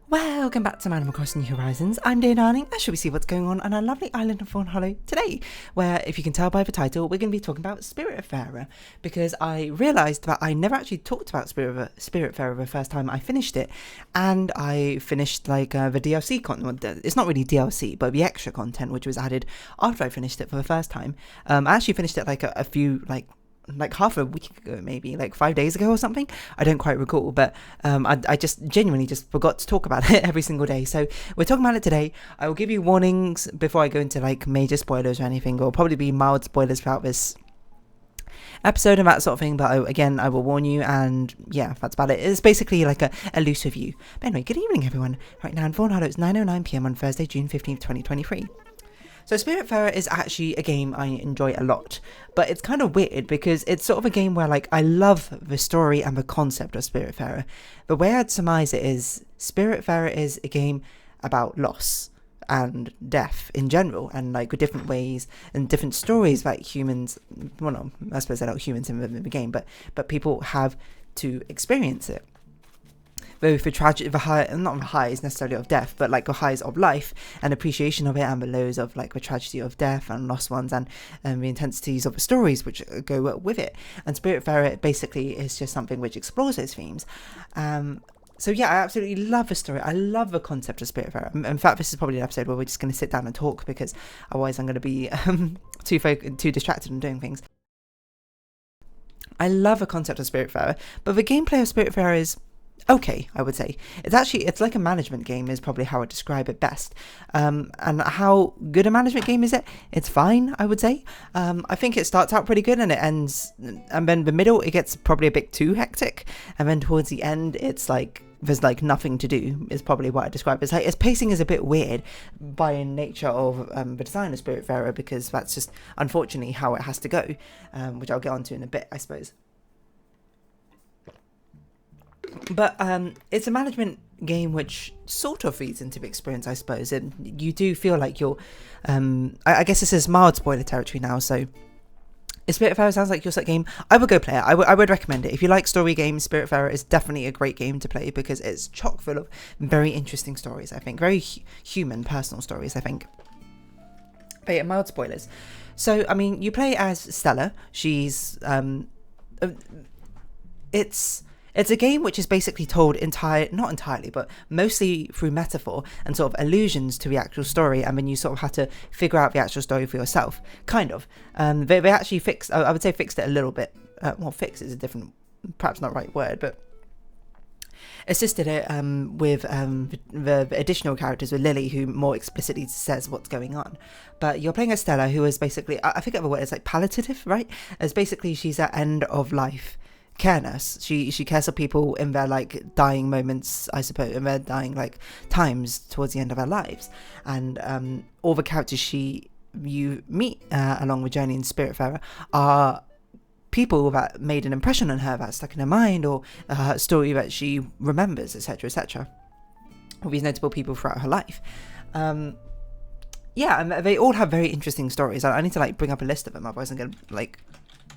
Welcome back to Animal Crossing New Horizons. I'm Dear Darling, and shall we see what's going on our lovely island of Fawnhollow today, where, if you can tell by the title, we're going to be talking about Spiritfarer, because I realised that I never actually talked about Spiritfarer the first time I finished it, and I finished the DLC content. It's not really DLC, but the extra content which was added after I finished it for the first time. I actually finished it a few half a week ago, maybe 5 days ago or something. I don't quite recall, but I just genuinely just forgot to talk about it every single day. So we're talking about it today. I will give you warnings before I go into major spoilers or anything. Or probably be mild spoilers throughout this episode and that sort of thing, but I will warn you, and yeah, that's about it. It's basically a loose review. But anyway, good evening everyone. Right now in Fawnhallow, it's 9:09 PM on Thursday, June 15th, 2023. So Spiritfarer is actually a game I enjoy a lot, but it's kind of weird because it's sort of a game where I love the story and the concept of Spiritfarer. The way I'd surmise it is Spiritfarer is a game about loss and death in general, and with different ways and different stories that humans, well, no, I suppose they're not humans in the game, but people have to experience it. Both the high, not the highs necessarily of death, but the highs of life and appreciation of it, and the lows of the tragedy of death and lost ones, and the intensities of the stories which go with it. And Spiritfarer basically is just something which explores those themes. So yeah, I absolutely love the story. I love the concept of Spiritfarer. In fact, this is probably an episode where we're just going to sit down and talk, because otherwise I'm going to be too distracted in doing things. I love the concept of Spiritfarer, but the gameplay of Spiritfarer is okay, I would say. It's like a management game is probably how I describe it best. And how good a management game is it? It's fine, I would say. I think it starts out pretty good and it ends, and then the middle it gets probably a bit too hectic, and then towards the end it's there's nothing to do, is probably what I describe. It's its pacing is a bit weird by nature of the design of Spiritfarer, because that's just unfortunately how it has to go, which I'll get onto in a bit, I suppose. But it's a management game which sort of feeds into the experience, I suppose, and you do feel like you're I guess this is mild spoiler territory now, so if Spiritfarer sounds like your sort of game, I would go play it. I would recommend it. If you like story games, Spiritfarer is definitely a great game to play, because it's chock full of very interesting stories, I think, very human, personal stories, I think. But yeah, mild spoilers. So, I mean, you play as Stella. She's It's a game which is basically told not entirely, but mostly through metaphor and sort of allusions to the actual story, and then you sort of have to figure out the actual story for yourself, kind of. They actually fixed it a little bit. Well, fix is a different, perhaps not right word, but assisted it with the additional characters, with Lily, who more explicitly says what's going on. But you're playing as Stella, who is basically, I forget the word, it's palliative, right? As basically she's at end of life care nurse. She cares for people in their dying moments, I suppose, in their dying times towards the end of their lives. And all the characters you meet along the journey in Spiritfarer are people that made an impression on her, that stuck in her mind, or a story that she remembers, etc., etc. All these notable people throughout her life. Yeah, and they all have very interesting stories. I need to bring up a list of them, otherwise I'm going to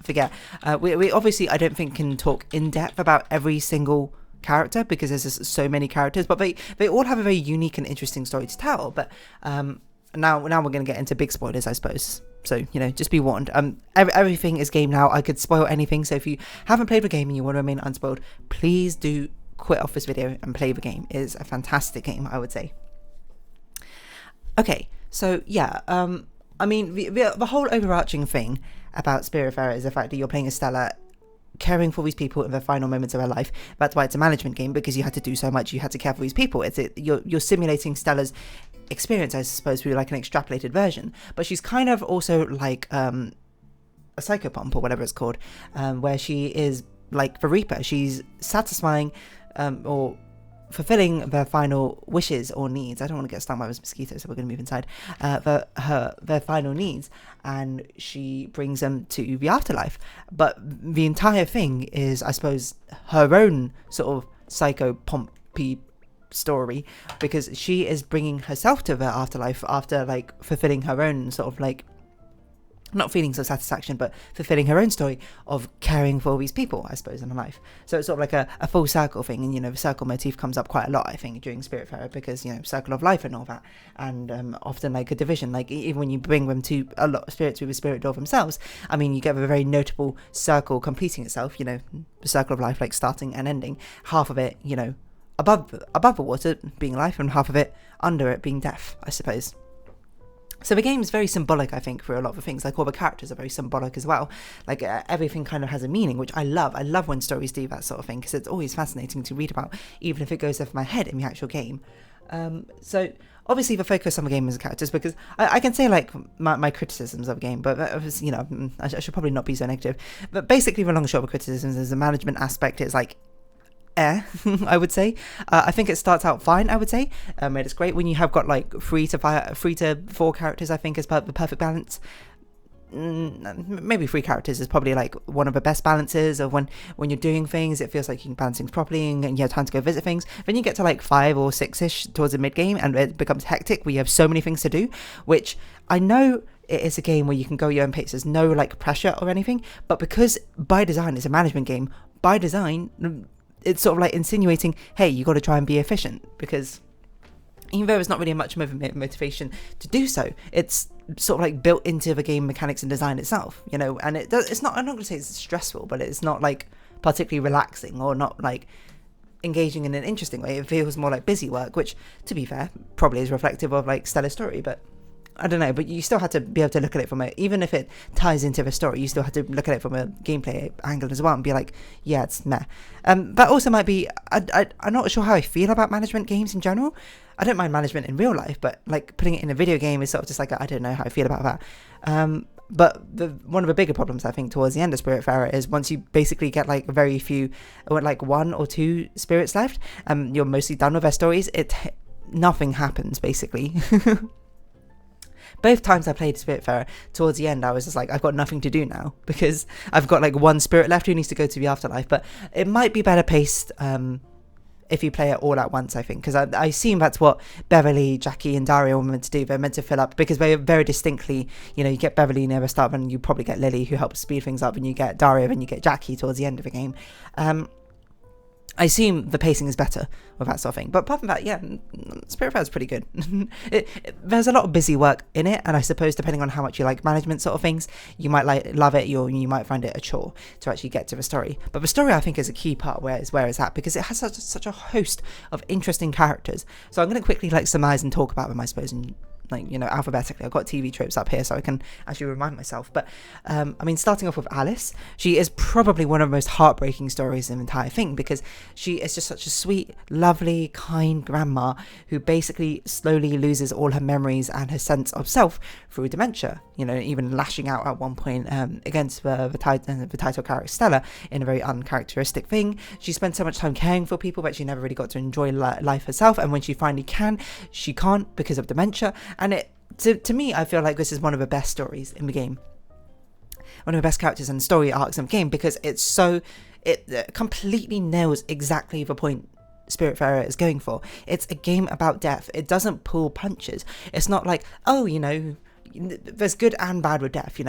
forget. We obviously, I don't think, can talk in depth about every single character, because there's just so many characters, but they all have a very unique and interesting story to tell. But now we're going to get into big spoilers, I suppose, so just be warned. Everything is game now. I could spoil anything, so if you haven't played the game and you want to remain unspoiled, please do quit off this video and play the game. It is a fantastic game, I would say. Okay, so yeah, I mean, the whole overarching thing about Spiritfarer is the fact that you're playing as Stella, caring for these people in the final moments of her life. That's why it's a management game, because you had to do so much. You had to care for these people. You're simulating Stella's experience, I suppose, through an extrapolated version. But she's kind of also a psychopomp, or whatever it's called, where she is like the Reaper. She's satisfying or fulfilling their final wishes or needs. I don't want to get stung by those mosquitoes, so we're going to move inside. Their final needs, and she brings them to the afterlife. But the entire thing is, I suppose, her own sort of psychopompy story, because she is bringing herself to the afterlife after fulfilling her own sort of not feelings of satisfaction, but fulfilling her own story of caring for all these people, I suppose, in her life. So it's sort of like a full circle thing. And, the circle motif comes up quite a lot, I think, during Spiritfarer, because, circle of life and all that. And often like a division, like even when you bring them to a lot of spirits with a spirit door themselves, I mean, you get a very notable circle completing itself, the circle of life, like starting and ending. Half of it, above the water being life, and half of it under it being death, I suppose. So the game is very symbolic, I think, for a lot of the things. Like, all the characters are very symbolic as well. Like, everything kind of has a meaning, which I love. I love when stories do that sort of thing, because it's always fascinating to read about, even if it goes over my head in the actual game. So obviously the focus on the game is the characters, because I can say like my criticisms of the game, but I should probably not be so negative. But basically the long and short of criticisms is the management aspect is like, I would say. I think it starts out fine, I would say. It's great when you have got like 3 to 4 characters, I think, is the perfect balance. Maybe 3 characters is probably like one of the best balances of when you're doing things. It feels like you can balance things properly and you have time to go visit things. Then you get to like 5 or 6-ish towards the mid game, and it becomes hectic where you have so many things to do, which I know it is a game where you can go your own pace. There's no like pressure or anything, but because by design it's a management game, by design it's sort of like insinuating, hey, you got to try and be efficient, because even though it's not really much motivation to do so, it's sort of like built into the game mechanics and design itself, and it's not, I'm not going to say it's stressful, but it's not like particularly relaxing or not like engaging in an interesting way. It feels more like busy work, which, to be fair, probably is reflective of like stellar story, but I don't know, but you still have to be able to look at it from even if it ties into the story, you still have to look at it from a gameplay angle as well and be like, yeah, it's meh. That also might be, I'm not sure how I feel about management games in general. I don't mind management in real life, but like putting it in a video game is sort of just like, I don't know how I feel about that. But one of the bigger problems, I think, towards the end of Spiritfarer is once you basically get like very few, or like 1 or 2 spirits left, you're mostly done with their stories. Nothing happens, basically. Both times I played Spiritfarer, towards the end I was just like, I've got nothing to do now, because I've got like 1 spirit left who needs to go to the afterlife. But it might be better paced if you play it all at once, I think, because I assume that's what Beverly, Jackie and Dario are meant to do. They're meant to fill up, because they very distinctly, you get Beverly near the start, and you probably get Lily, who helps speed things up, and you get Dario, and you get Jackie towards the end of the game. I assume the pacing is better with that sort of thing. But apart from that, yeah, Spiritfarer is pretty good. There's a lot of busy work in it, and I suppose depending on how much you like management sort of things, you might love it, or you might find it a chore to actually get to the story. But the story, I think, is a key part where it's at, because it has such a host of interesting characters. So I'm going to quickly like surmise and talk about them, I suppose, and alphabetically. I've got TV tropes up here so I can actually remind myself. But starting off with Alice, she is probably one of the most heartbreaking stories in the entire thing, because she is just such a sweet, lovely, kind grandma who basically slowly loses all her memories and her sense of self through dementia, even lashing out at one point against the title character Stella in a very uncharacteristic thing. She spent so much time caring for people that she never really got to enjoy life herself, and when she finally can, she can't because of dementia. And to me, I feel like this is one of the best stories in the game. One of the best characters and story arcs in the game, because it completely nails exactly the point Spiritfarer is going for. It's a game about death. It doesn't pull punches. It's not like, there's good and bad with death,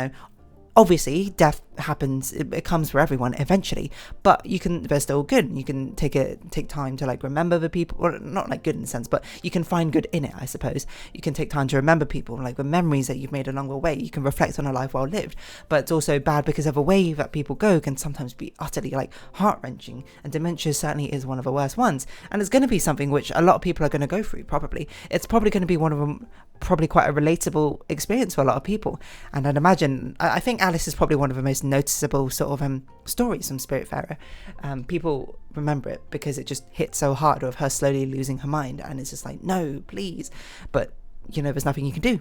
Obviously, death happens, it comes for everyone eventually, but they're still good. You can take time to like remember the people, or not like good in a sense, but you can find good in it, I suppose. You can take time to remember people, like the memories that you've made along the way. You can reflect on a life well lived, but it's also bad because of the way that people go can sometimes be utterly like heart-wrenching, and dementia certainly is one of the worst ones, and it's going to be something which a lot of people are going to go through. It's probably going to be one of them, probably quite a relatable experience for a lot of people. And I'd imagine, I think Alice is probably one of the most noticeable sort of stories from Spiritfarer. People remember it because it just hit so hard of her slowly losing her mind, and it's just like, no, please, but there's nothing you can do.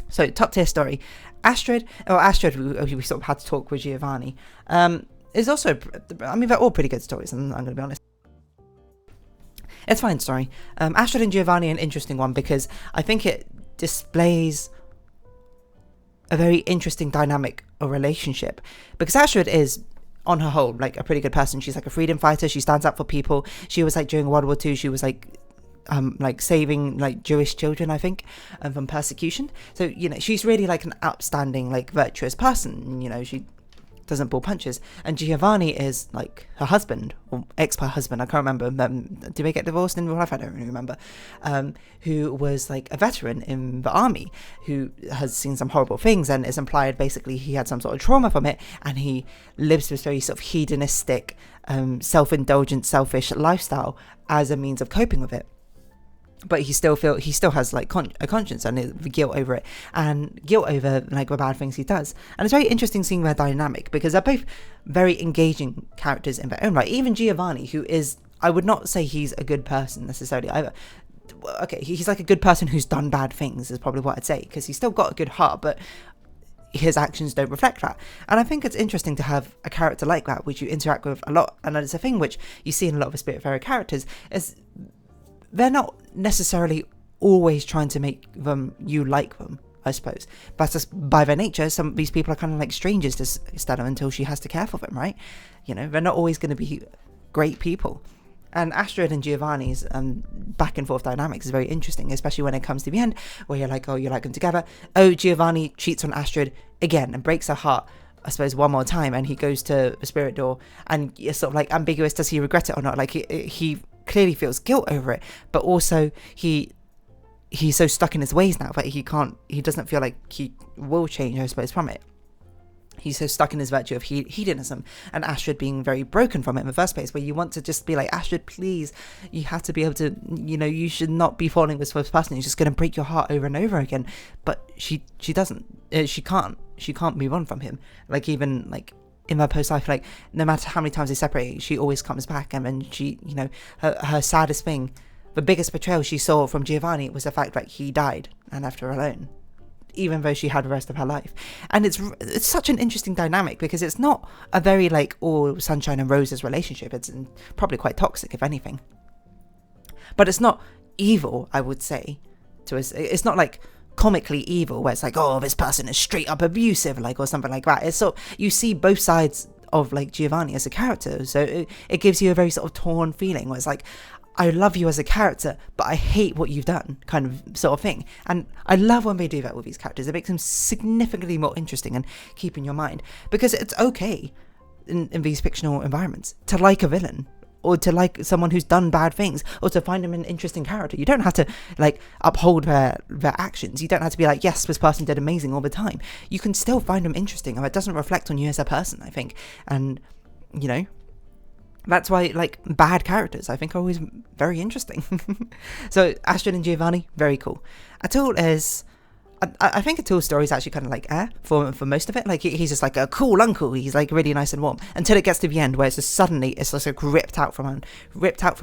So top tier story. Astrid, we sort of had to talk with Giovanni, is also, they're all pretty good stories, and I'm going to be honest. It's fine story. Astrid and Giovanni, an interesting one, because I think it displays a very interesting dynamic or relationship, because Astrid is, on her whole, like a pretty good person. She's like a freedom fighter. She stands up for people. She was like, during World War II, she was like like saving like Jewish children, I think, from persecution. So, you know, she's really like an upstanding, like virtuous person. You know, she doesn't pull punches. And Giovanni is like her husband, or ex-husband, I can't remember. Did they get divorced in real life? I don't really remember. Who was like a veteran in the army, who has seen some horrible things, and it's implied basically he had some sort of trauma from it, and he lives this very sort of hedonistic, self-indulgent, selfish lifestyle as a means of coping with it. But he still has like a conscience and the guilt over it, and guilt over like the bad things he does. And it's very interesting seeing their dynamic, because they're both very engaging characters in their own right. Even Giovanni, who is, I would not say he's a good person necessarily either. Okay, he's like a good person who's done bad things is probably what I'd say, because he's still got a good heart, but his actions don't reflect that. And I think it's interesting to have a character like that, which you interact with a lot. And it's a thing which you see in a lot of the Spiritfarer characters, is they're not necessarily always trying to make you like them, I suppose. But just by their nature, some of these people are kind of like strangers to Stella until she has to care for them, right? You know, they're not always going to be great people. And Astrid and Giovanni's back and forth dynamics is very interesting, especially when it comes to the end, where you're like, oh, you like them together. Oh, Giovanni cheats on Astrid again and breaks her heart, I suppose, one more time, and he goes to the spirit door, and it's sort of like ambiguous, does he regret it or not? Like he clearly feels guilt over it, but also he's so stuck in his ways now that he doesn't feel like he will change, I suppose, from it. He's so stuck in his virtue of hedonism, and Astrid being very broken from it in the first place, where you want to just be like, Astrid, please, you have to be able to, you know, you should not be falling with this first person who's just going to break your heart over and over again. But she doesn't, she can't move on from him. Like, even like in her post-life, like, no matter how many times they separate, she always comes back. And then she, you know, her saddest thing, the biggest betrayal she saw from Giovanni was the fact that he died and left her alone, even though she had the rest of her life. And it's such an interesting dynamic, because it's not a very like all sunshine and roses relationship. It's probably quite toxic, if anything. But it's not evil, I would say, to us. It's not like comically evil, where it's like, oh, this person is straight up abusive, like, or something like that. It's so you see both sides of like Giovanni as a character, so it gives you a very sort of torn feeling, where it's like, I love you as a character, but I hate what you've done, kind of sort of thing. And I love when they do that with these characters. It makes them significantly more interesting and keep in your mind, because it's okay in these fictional environments to like a villain, or to like someone who's done bad things, or to find them an interesting character. You don't have to like uphold their actions. You don't have to be like, yes, this person did amazing all the time. You can still find them interesting, and it doesn't reflect on you as a person, I think. And, you know, that's why, like, bad characters, I think, are always very interesting. So Astrid and Giovanni, very cool. Atul is, I think Atul's story is actually kind of like for most of it. Like, he's just like a cool uncle. He's like really nice and warm until it gets to the end, where it's just suddenly it's just like ripped out from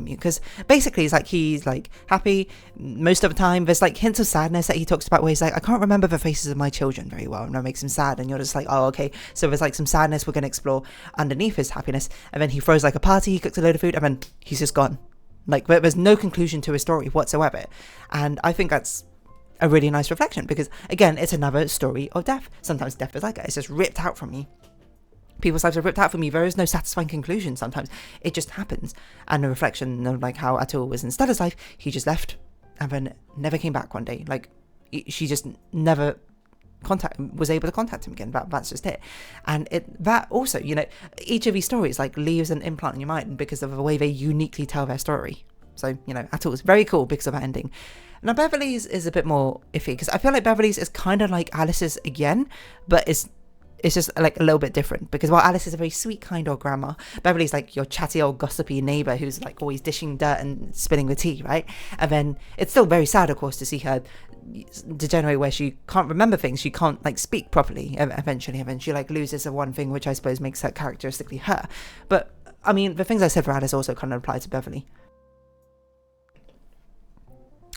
you. Because basically it's like he's like happy most of the time. There's like hints of sadness that he talks about, where he's like, I can't remember the faces of my children very well, and that makes him sad. And you're just like, oh, okay. So there's like some sadness we're gonna explore underneath his happiness. And then he throws like a party, he cooks a load of food, and then he's just gone. Like, there's no conclusion to his story whatsoever. And I think that's a really nice reflection, because again, it's another story of death. Sometimes death is like that. It's just ripped out from you. People's lives are ripped out from you. There is no satisfying conclusion. Sometimes it just happens. And a reflection of like how Atul was in Stella's life. He just left and then never came back one day. Like, she just never was able to contact him again. That's just it. And that also, you know, each of these stories like leaves an implant in your mind because of the way they uniquely tell their story. So, you know, Atul was very cool because of that ending. Now, Beverly's is a bit more iffy, because I feel like Beverly's is kind of like Alice's again, but it's just like a little bit different, because while Alice is a very sweet, kind old grandma, Beverly's like your chatty old gossipy neighbour who's like always dishing dirt and spilling the tea, right? And then it's still very sad, of course, to see her degenerate where she can't remember things, she can't like speak properly eventually, and then she like loses the one thing which I suppose makes her characteristically her. But I mean, the things I said for Alice also kind of apply to Beverly.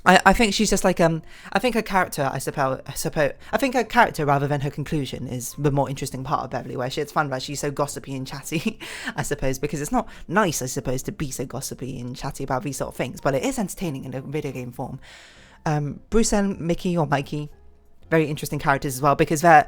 I think she's just like I think her character, I think her character rather than her conclusion is the more interesting part of Beverly, where it's fun that she's so gossipy and chatty, I suppose, because it's not nice, I suppose, to be so gossipy and chatty about these sort of things, but it is entertaining in a video game form. Bruce and Mickey, or Mikey, very interesting characters as well, because they're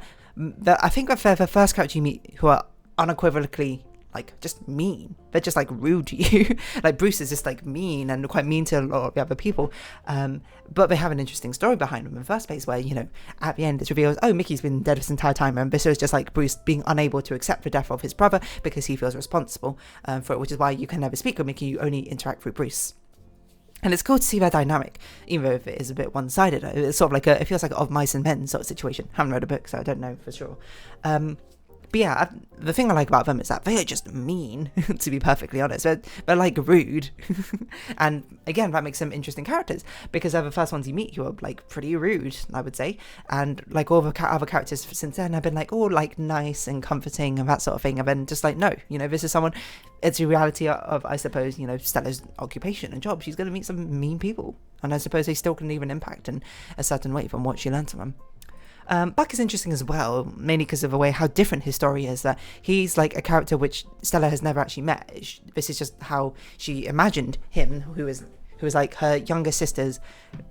I think they're the first character you meet who are unequivocally like just mean. They're just like rude to you. Like Bruce is just like mean and quite mean to a lot of the other people. But they have an interesting story behind them in the first place, where, you know, at the end it's revealed, oh, Mickey's been dead this entire time, and this is just like Bruce being unable to accept the death of his brother because he feels responsible for it, which is why you can never speak with Mickey, you only interact through Bruce. And it's cool to see their dynamic, even though it is a bit one-sided. It's sort of like it feels like of mice and men sort of situation. I haven't read a book, so I don't know for sure. But yeah, the thing I like about them is that they are just mean, to be perfectly honest. They're like rude. And again, that makes them interesting characters, because they're the first ones you meet who are like pretty rude, I would say. And like all the other characters since then have been like all like nice and comforting and that sort of thing. And then just like, no, you know, this is someone, it's a reality of, I suppose, you know, Stella's occupation and job. She's going to meet some mean people. And I suppose they still can leave an impact in a certain way from what she learned from them. Buck is interesting as well, mainly because of the way how different his story is, that he's like a character which Stella has never actually met. This is just how she imagined him, who was like her younger sister's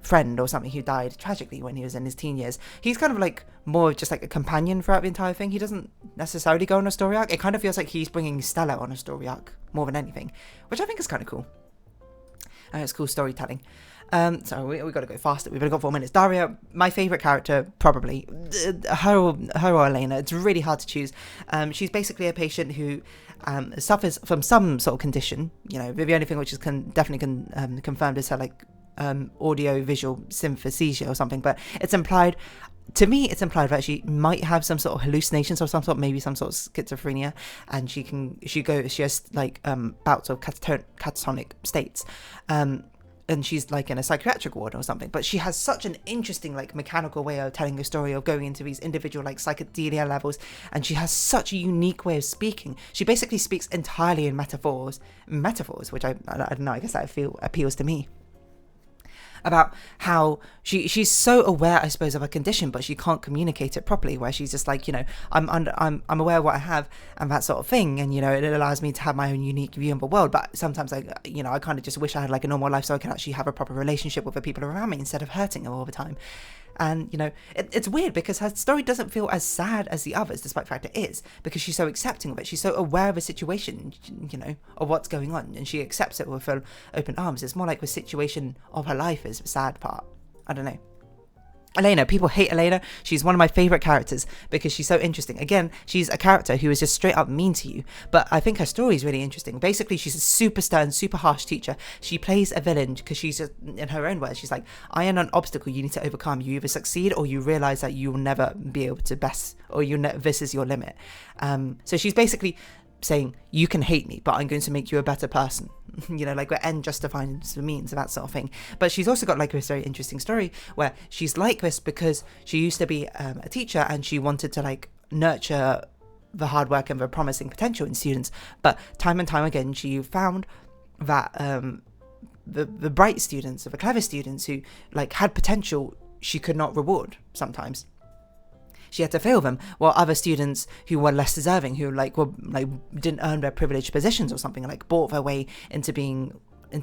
friend or something, who died tragically when he was in his teen years. He's kind of like more just like a companion throughout the entire thing. He doesn't necessarily go on a story arc. It kind of feels like he's bringing Stella on a story arc more than anything, which I think is kind of cool. It's cool storytelling. So we got to go faster. We've only got 4 minutes. Daria, my favourite character, probably. Her or Elena. It's really hard to choose. She's basically a patient who suffers from some sort of condition. You know, the only thing which is definitely confirmed is her like audio-visual synesthesia or something. But it's implied. To me, it's implied that she might have some sort of hallucinations of some sort, maybe some sort of schizophrenia, and she has like bouts of catatonic states. And she's like in a psychiatric ward or something, but she has such an interesting like mechanical way of telling a story, of going into these individual like psychedelia levels, and she has such a unique way of speaking. She basically speaks entirely in metaphors, which I don't know, I guess that appeals to me. About how she's so aware, I suppose, of her condition, but she can't communicate it properly, where she's just like, you know, I'm aware of what I have and that sort of thing, and you know, it allows me to have my own unique view of the world. But sometimes I kind of just wish I had like a normal life so I can actually have a proper relationship with the people around me instead of hurting them all the time. And, you know, it's weird because her story doesn't feel as sad as the others, despite the fact it is, because she's so accepting of it. She's so aware of the situation, you know, of what's going on, and she accepts it with full open arms. It's more like the situation of her life is the sad part. I don't know. Elena, people hate Elena. She's one of my favourite characters because she's so interesting. Again, she's a character who is just straight up mean to you, but I think her story is really interesting. Basically, she's a super stern, super harsh teacher. She plays a villain because she's just, in her own words, she's like, I am an obstacle you need to overcome. You either succeed or you realise that you will never be able to best, or this is your limit. So she's basically saying, you can hate me, but I'm going to make you a better person. You know, like where end justifies the means, that sort of thing. But she's also got like this very interesting story where she's like this because she used to be a teacher, and she wanted to like nurture the hard work and the promising potential in students. But time and time again, she found that the bright students, or the clever students who like had potential, she could not reward sometimes. She had to fail them, while other students who were less deserving, who didn't earn their privileged positions or something, like bought their way into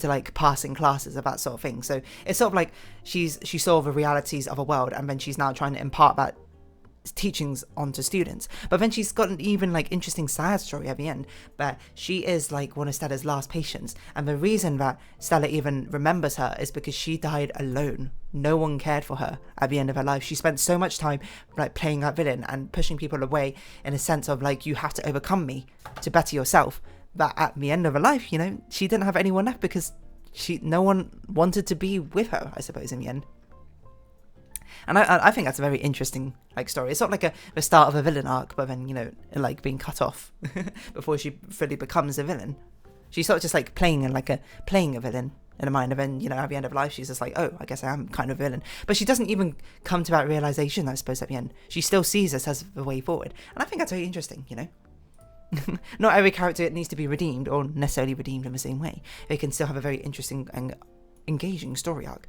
like passing classes of that sort of thing. So it's sort of like she saw the realities of a world, and then she's now trying to impart that teachings onto students. But then she's got an even like interesting sad story at the end, but she is like one of Stella's last patients, and the reason that Stella even remembers her is because she died alone. No one cared for her at the end of her life. She spent so much time like playing that villain and pushing people away in a sense of like, you have to overcome me to better yourself, that at the end of her life, you know, she didn't have anyone left because no one wanted to be with her, I suppose, in the end. And I think that's a very interesting like story. It's not like the start of a villain arc, but then, you know, like being cut off before she fully becomes a villain. She's sort of just like playing a villain in her mind, and then, you know, at the end of life, she's just like, oh, I guess I am kind of a villain. But she doesn't even come to that realization, I suppose, at the end. She still sees this as the way forward. And I think that's very interesting, you know. Not every character needs to be redeemed, or necessarily redeemed in the same way. They can still have a very interesting and engaging story arc.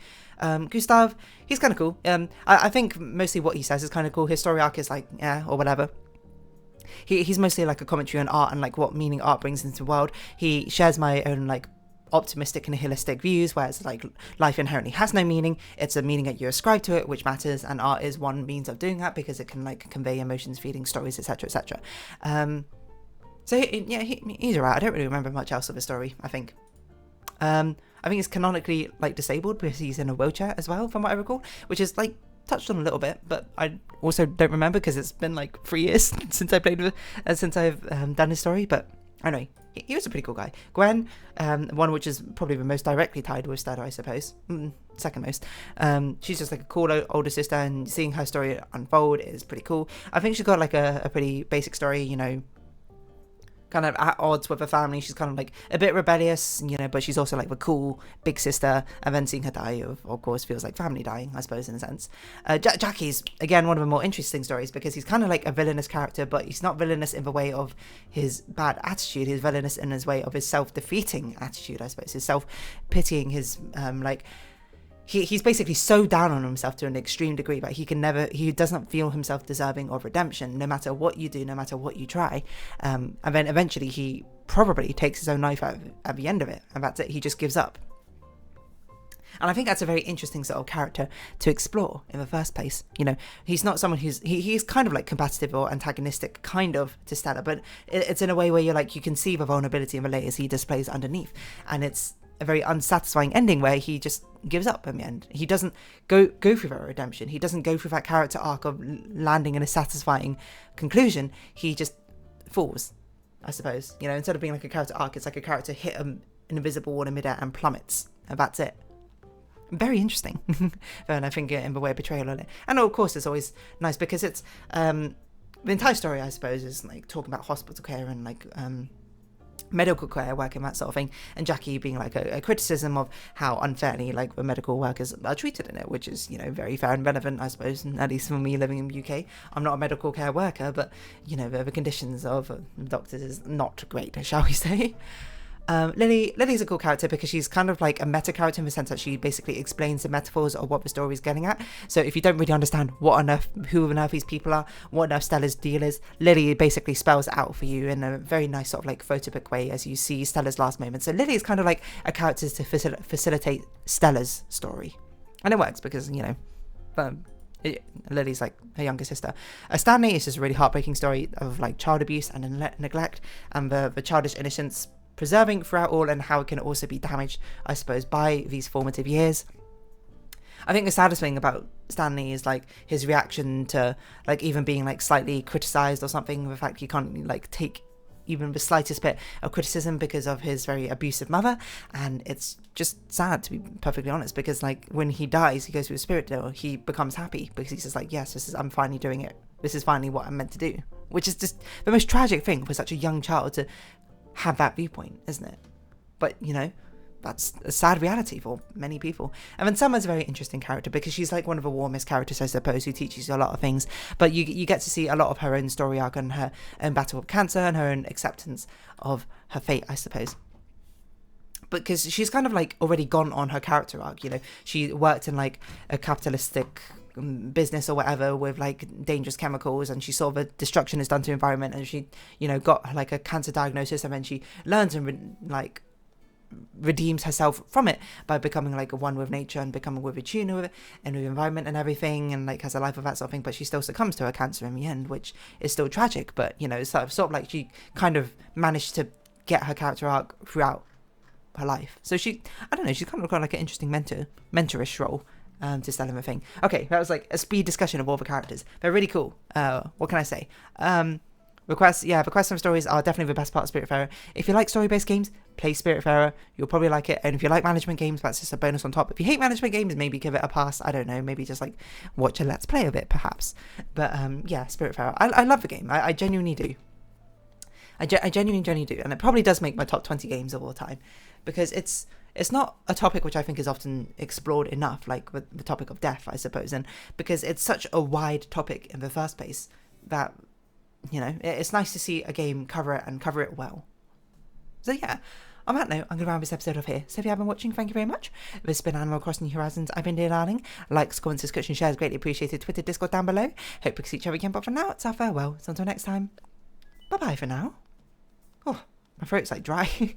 Gustav, he's kind of cool. I think mostly what he says is kind of cool. His story arc is like, yeah, or whatever. He's mostly like a commentary on art and like what meaning art brings into the world. He shares my own like optimistic and nihilistic views, whereas like life inherently has no meaning. It's a meaning that you ascribe to it which matters, and art is one means of doing that because it can like convey emotions, feelings, stories, etc., etc. So yeah, he's alright. I don't really remember much else of the story, I think. I think he's canonically like disabled because he's in a wheelchair as well, from what I recall, which is like touched on a little bit, but I also don't remember because it's been like 3 years since I played with, since I've done his story. But anyway, he was a pretty cool guy. Gwen, one which is probably the most directly tied with Stella, I suppose, second most. She's just like a cool older sister, and seeing her story unfold is pretty cool. I think she's got like a pretty basic story, you know, kind of at odds with her family. She's kind of like a bit rebellious, you know, but she's also like the cool big sister, and then seeing her die of course feels like family dying, I suppose, in a sense. Jackie's again one of the more interesting stories because he's kind of like a villainous character, but he's not villainous in the way of his bad attitude. He's villainous in his way of his self-defeating attitude, I suppose, his self-pitying, his like he's basically so down on himself to an extreme degree that he doesn't feel himself deserving of redemption, no matter what you do, no matter what you try. And then eventually he probably takes his own life at the end of it, and that's it. He just gives up. And I think that's a very interesting sort of character to explore in the first place. You know, he's not someone he's kind of like competitive or antagonistic kind of to Stella, but it's in a way where you're like, you can see the vulnerability and the layers he displays underneath, and it's a very unsatisfying ending where he just gives up in the end. He doesn't go through that redemption. He doesn't go through that character arc of landing in a satisfying conclusion. He just falls, I suppose. You know, instead of being like a character arc, it's like a character hit an invisible wall in midair and plummets, and that's it. Very interesting. And I think in the way of betrayal on it. And of course it's always nice because it's the entire story, I suppose, is like talking about hospital care and like medical care work and that sort of thing, and Jackie being like a criticism of how unfairly like the medical workers are treated in it, which is, you know, very fair and relevant, I suppose, at least for me living in the UK. I'm not a medical care worker, but you know, the conditions of doctors is not great, shall we say. Lily's a cool character because she's kind of like a meta character in the sense that she basically explains the metaphors of what the story is getting at. So if you don't really understand who on earth these people are, what on earth Stella's deal is, Lily basically spells it out for you in a very nice sort of like photobook way as you see Stella's last moment. So Lily is kind of like a character to facilitate Stella's story, and it works because, you know, Lily's like her younger sister. Stanley is just a really heartbreaking story of like child abuse and neglect, and the childish innocence preserving throughout all, and how it can also be damaged, I suppose, by these formative years. I think the saddest thing about Stanley is like his reaction to like even being like slightly criticized or something, the fact he can't like take even the slightest bit of criticism because of his very abusive mother. And it's just sad, to be perfectly honest, because like when he dies, he goes through a spirit deal, he becomes happy because he's just like, yes, I'm finally doing it, this is finally what I'm meant to do, which is just the most tragic thing for such a young child to have that viewpoint, isn't it? But you know, that's a sad reality for many people. And then Summer's a very interesting character because she's like one of the warmest characters, I suppose, who teaches you a lot of things, but you get to see a lot of her own story arc and her own battle with cancer and her own acceptance of her fate, I suppose. Because she's kind of like already gone on her character arc, you know, she worked in like a capitalistic business or whatever with like dangerous chemicals, and she saw the destruction is done to the environment, and she, you know, got like a cancer diagnosis, and then she learns and like redeems herself from it by becoming like a one with nature and becoming with a tune with it and with the environment and everything, and like has a life of that sort of thing. But she still succumbs to her cancer in the end, which is still tragic, but you know, it's sort of like she kind of managed to get her character arc throughout her life. So she, I don't know, she's kind of got like an interesting mentorish role to Stella the thing. Okay, that was like a speed discussion of all the characters. They're really cool. What can I say? The quests and stories are definitely the best part of Spiritfarer. If you like story-based games, play Spiritfarer. You'll probably like it. And if you like management games, that's just a bonus on top. If you hate management games, maybe give it a pass. I don't know. Maybe just like watch a Let's Play of it, perhaps. But yeah, Spiritfarer. I love the game. I genuinely do. I genuinely do. And it probably does make my top 20 games of all time. Because it's not a topic which I think is often explored enough, like with the topic of death, I suppose. And because it's such a wide topic in the first place that, you know, it's nice to see a game cover it and cover it well. So yeah, on that note, I'm going to round this episode off here. So if you have been watching, thank you very much. This has been Animal Crossing New Horizons. I've been Dear Darling. Likes, comments, discussion, shares, greatly appreciated. Twitter, Discord down below. Hope we can see each other again, but for now, it's our farewell. So until next time, bye-bye for now. Oh, my throat's like dry.